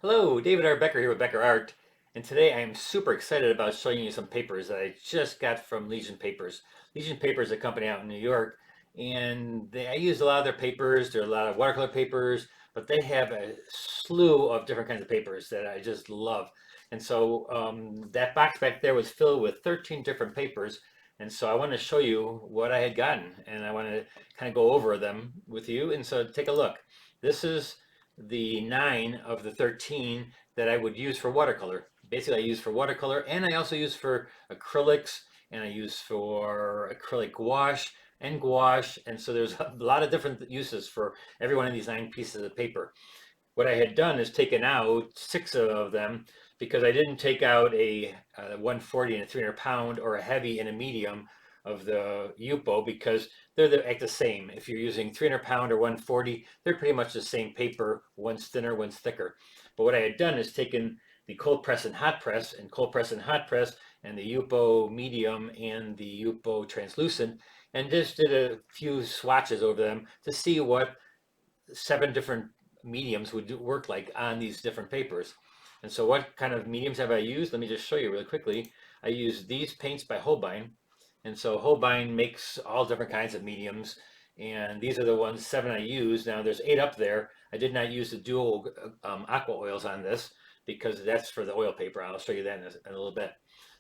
Hello, David R. Becker here with Becker Art, and today I am super excited about showing you some papers that I just got from Legion Papers. Legion Papers is a company out in New York, and I use a lot of their papers. There are a lot of watercolor papers, but they have a slew of different kinds of papers that I just love. And so that box back there was filled with 13 different papers, and so I want to show you what I had gotten, and I want to kind of go over them with you. And so take a look. This is the 9 of the 13 that I would use for watercolor. Basically, I use for watercolor, and I also use for acrylics, and I use for acrylic gouache and gouache. And so there's a lot of different uses for every one of these 9 pieces of paper. What I had done is taken out 6 of them because I didn't take out a 140 and a 300 pound or a heavy and a medium of the YUPO because they're the same. If you're using 300 pound or 140, they're pretty much the same paper. One's thinner, one's thicker. But what I had done is taken the cold press and hot press, and cold press and hot press, and the YUPO medium and the YUPO translucent, and just did a few swatches over them to see what 7 different mediums would work like on these different papers. And so what kind of mediums have I used? Let me just show you really quickly. I use these paints by Holbein. And so Holbein makes all different kinds of mediums. And these are the ones, 7 I use. Now there's 8 up there. I did not use the dual aqua oils on this because that's for the oil paper. I'll show you that in a little bit.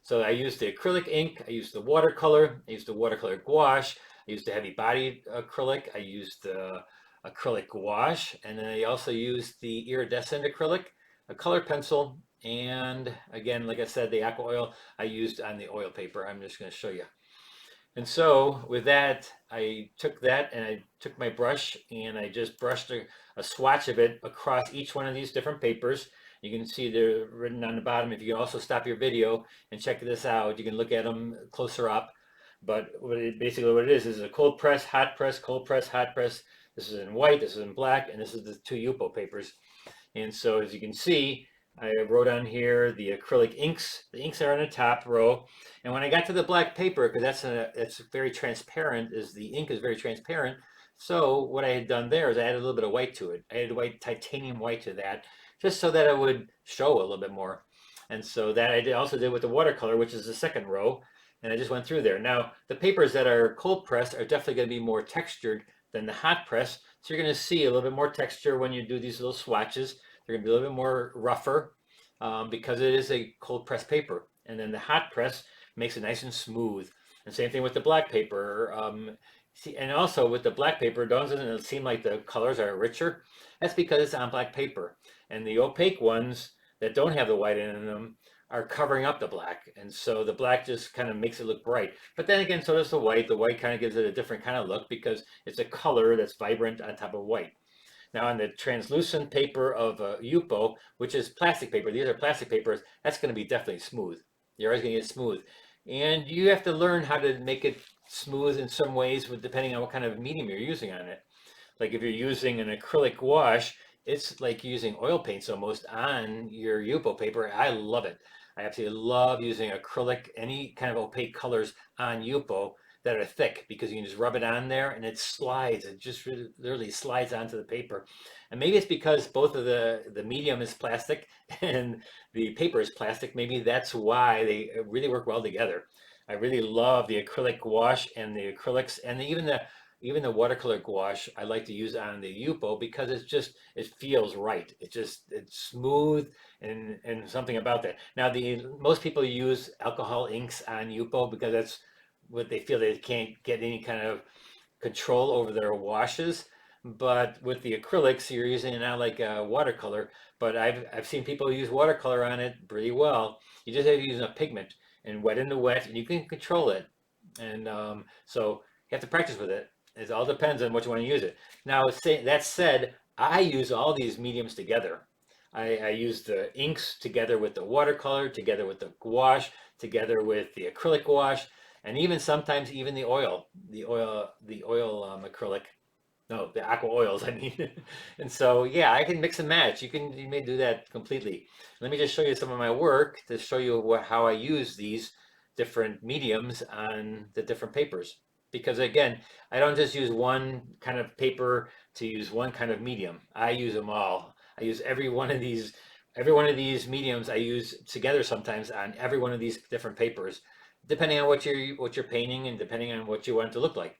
So I used the acrylic ink. I used the watercolor. I used the watercolor gouache. I used the heavy bodied acrylic. I used the acrylic gouache, and then I also used the iridescent acrylic, a color pencil, and again, like I said, the aqua oil I used on the oil paper. I'm just going to show you. And so with that, I took that and I took my brush and I just brushed a swatch of it across each one of these different papers. You can see they're written on the bottom. If you can also stop your video and check this out, you can look at them closer up. But basically what it is a cold press, hot press, cold press, hot press. This is in white, this is in black, and this is the 2 YUPO papers. And so as you can see, I wrote on here the acrylic inks. The inks are on the top row. And when I got to the black paper, because that's very transparent, is the ink is very transparent. So what I had done there is I added a little bit of white to it. I added white, titanium white to that, just so that it would show a little bit more. And so that also did with the watercolor, which is the second row. And I just went through there. Now, the papers that are cold pressed are definitely going to be more textured than the hot press. So you're going to see a little bit more texture when you do these little swatches. They're going to be a little bit more rougher because it is a cold press paper. And then the hot press makes it nice and smooth. And same thing with the black paper. And also with the black paper, doesn't it seem like the colors are richer? That's because it's on black paper. And the opaque ones that don't have the white in them are covering up the black. And so the black just kind of makes it look bright. But then again, so does the white. The white kind of gives it a different kind of look because it's a color that's vibrant on top of white. Now on the translucent paper of YUPO, which is plastic paper, these are plastic papers, that's going to be definitely smooth. You're always going to get smooth. And you have to learn how to make it smooth in some ways depending on what kind of medium you're using on it. Like if you're using an acrylic gouache, it's like using oil paints almost on your YUPO paper. I love it. I absolutely love using acrylic, any kind of opaque colors on YUPO that are thick because you can just rub it on there and it slides. It just really, literally slides onto the paper. And maybe it's because both of the medium is plastic and the paper is plastic. Maybe that's why they really work well together. I really love the acrylic gouache and the acrylics and even the watercolor gouache I like to use on the YUPO because it feels right. It's smooth and something about that. Now the most people use alcohol inks on YUPO because that's what they feel they can't get any kind of control over their washes. But with the acrylics, you're using it now like a watercolor. But I've seen people use watercolor on it pretty well. You just have to use a pigment and wet into wet, and you can control it. And so you have to practice with it. It all depends on what you want to use it. Now, that said, I use all these mediums together. I use the inks together with the watercolor, together with the gouache, together with the acrylic gouache, and even sometimes even the oil acrylic. No, the aqua oils, I mean. And so, yeah, I can mix and match. You may do that completely. Let me just show you some of my work to show you how I use these different mediums on the different papers. Because again, I don't just use one kind of paper to use one kind of medium. I use them all. I use every one of these every one of these mediums I use together sometimes on every one of these different papers, depending on what you're painting and depending on what you want it to look like.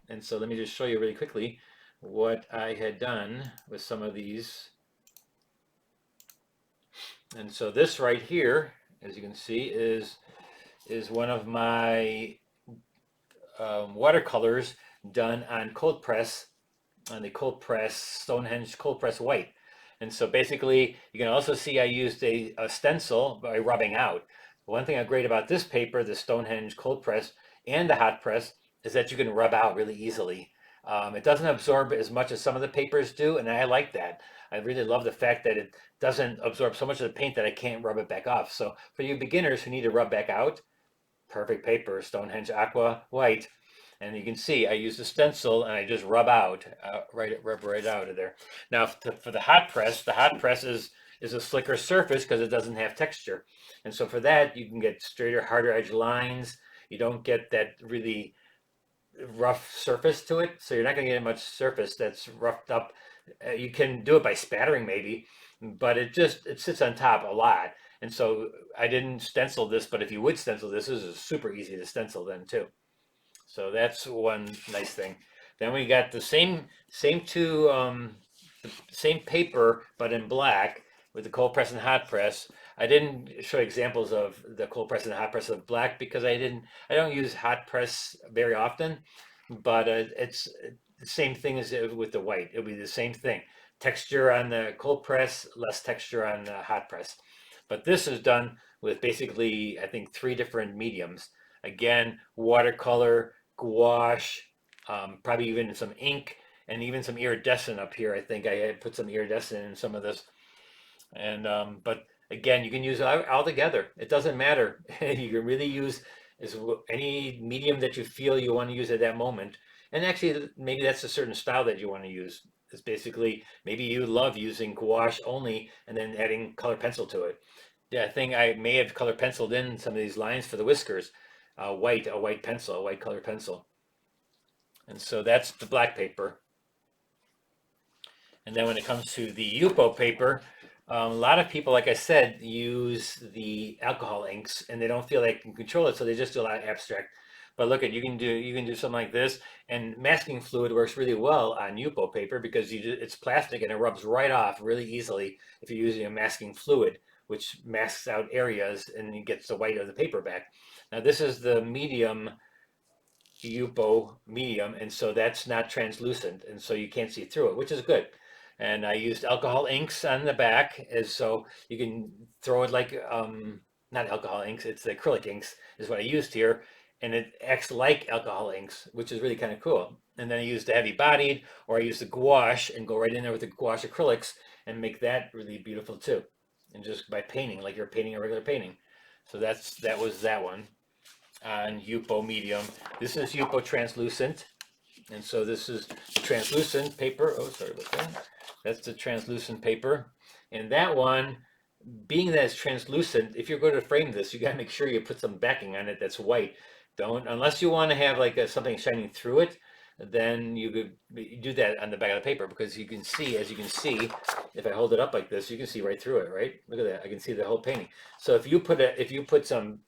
And so let me just show you really quickly what I had done with some of these. And so this right here, as you can see, is one of my watercolors done on cold press, on the cold press Stonehenge cold press white. And so basically, you can also see I used a stencil by rubbing out. One thing great about this paper, the Stonehenge cold press and the hot press, is that you can rub out really easily. It doesn't absorb as much as some of the papers do, and I like that. I really love the fact that it doesn't absorb so much of the paint that I can't rub it back off. So for you beginners who need to rub back out, perfect paper, Stonehenge Aqua white. And you can see I use a stencil and I just rub out, rub right out of there. Now for the hot press is a slicker surface because it doesn't have texture. And so for that, you can get straighter, harder edge lines. You don't get that really rough surface to it. So you're not going to get much surface that's roughed up. You can do it by spattering maybe, but it sits on top a lot. And so I didn't stencil this, but if you would stencil this is super easy to stencil then too. So that's one nice thing. Then we got the same paper, but in black with the cold press and hot press. I didn't show examples of the cold press and hot press of black because I don't use hot press very often, but it's the same thing as with the white. It'll be the same thing. Texture on the cold press, less texture on the hot press. But this is done with basically, I think, 3 different mediums. Again, watercolor, gouache, probably even some ink, and even some iridescent up here. I think I had put some iridescent in some of this. And but again, you can use it all together. It doesn't matter. You can really use any medium that you feel you want to use at that moment. And actually, maybe that's a certain style that you want to use. It's basically, maybe you love using gouache only and then adding color pencil to it. Yeah, I think I may have color penciled in some of these lines for the whiskers, a white pencil, a white color pencil. And so that's the black paper. And then when it comes to the YUPO paper, a lot of people, like I said, use the alcohol inks and they don't feel they can control it, so they just do a lot of abstract. But look at you can do something like this, and masking fluid works really well on YUPO paper because it's plastic and it rubs right off really easily if you're using a masking fluid, which masks out areas and it gets the white of the paper back. Now this is the medium YUPO medium, and so that's not translucent, and so you can't see through it, which is good. And I used alcohol inks on the back, as so you can throw it like not alcohol inks, it's the acrylic inks is what I used here, and it acts like alcohol inks, which is really kind of cool. And then I used the heavy bodied, or I used the gouache and go right in there with the gouache acrylics and make that really beautiful too. And just by painting, like you're painting a regular painting. So that was that one on YUPO medium. This is YUPO translucent. And so this is translucent paper. Oh, sorry about that. That's the translucent paper. And that one, being that it's translucent, if you're going to frame this, you got to make sure you put some backing on it that's white. Don't, unless you want to have like something shining through it, then you could do that on the back of the paper, because you can see, as you can see, if I hold it up like this, you can see right through it, right? Look at that. I can see the whole painting. So if you put some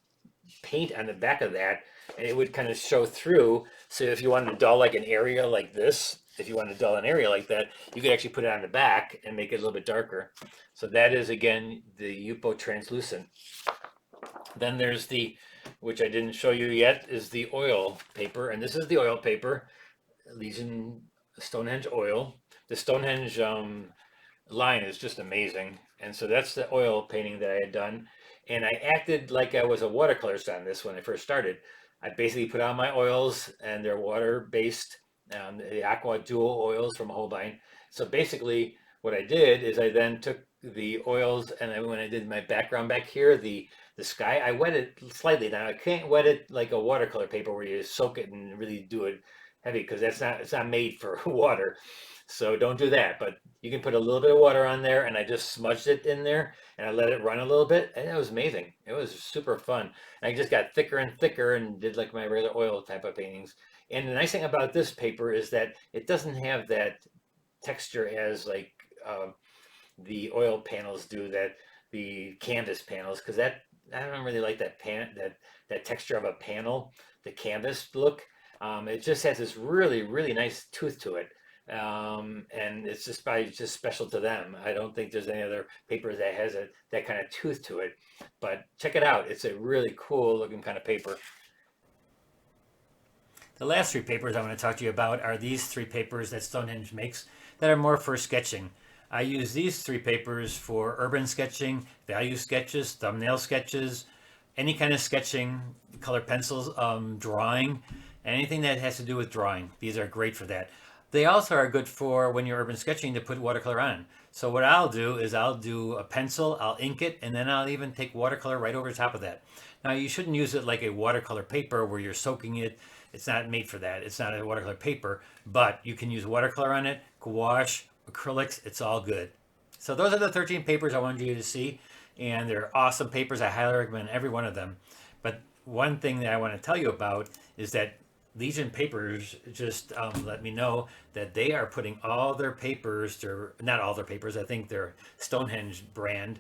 paint on the back of that, and it would kind of show through. So if you wanted to dull like an area like this, if you wanted to dull an area like that, you could actually put it on the back and make it a little bit darker. So that is, again, the YUPO translucent. Then there's the, which I didn't show you yet, is the oil paper. And this is the oil paper, Legion Stonehenge oil. The Stonehenge line is just amazing. And so that's the oil painting that I had done. And I acted like I was a watercolorist on this when I first started. I basically put on my oils, and they're water-based, the Aqua Dual oils from Holbein. So basically what I did is I then took the oils, and then when I did my background back here, the sky, I wet it slightly. Now I can't wet it like a watercolor paper where you soak it and really do it heavy, because it's not made for water. So don't do that, but you can put a little bit of water on there, and I just smudged it in there and I let it run a little bit, and it was amazing. It was super fun. And I just got thicker and thicker and did like my regular oil type of paintings. And the nice thing about this paper is that it doesn't have that texture as like the oil panels do, that the canvas panels, because that I don't really like that texture of a panel, the canvas look. It just has this really nice tooth to it. And it's just probably just special to them. I don't think there's any other paper that has that kind of tooth to it. But check it out. It's a really cool looking kind of paper. The last three papers I want to talk to you about are these three papers that Stonehenge makes that are more for sketching. I use these three papers for urban sketching, value sketches, thumbnail sketches, any kind of sketching, color pencils, drawing, anything that has to do with drawing. These are great for that. They also are good for when you're urban sketching to put watercolor on. So what I'll do is I'll do a pencil, I'll ink it, and then I'll even take watercolor right over the top of that. Now you shouldn't use it like a watercolor paper where you're soaking it. It's not made for that. It's not a watercolor paper, but you can use watercolor on it, gouache, acrylics, it's all good. So those are the 13 papers I wanted you to see, and they're awesome papers. I highly recommend every one of them. But one thing that I want to tell you about is that Legion Papers just let me know that they are putting all their papers, not all their papers, I think their Stonehenge brand,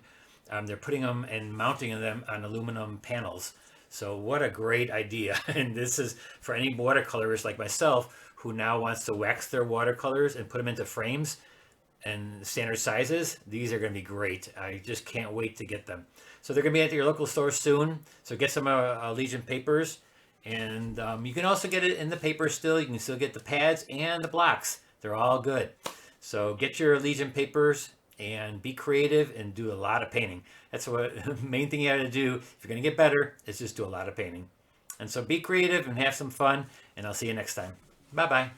they're putting them and mounting them on aluminum panels. So what a great idea. And this is for any watercolorist like myself who now wants to wax their watercolors and put them into frames and standard sizes. These are going to be great. I just can't wait to get them. So they're going to be at your local store soon. So get some Legion Papers. And you can also get it in the paper still. You can still get the pads and the blocks. They're all good. So get your Legion Papers and be creative and do a lot of painting. That's what the main thing you got to do if you're going to get better is just do a lot of painting. And so be creative and have some fun. And I'll see you next time. Bye-bye.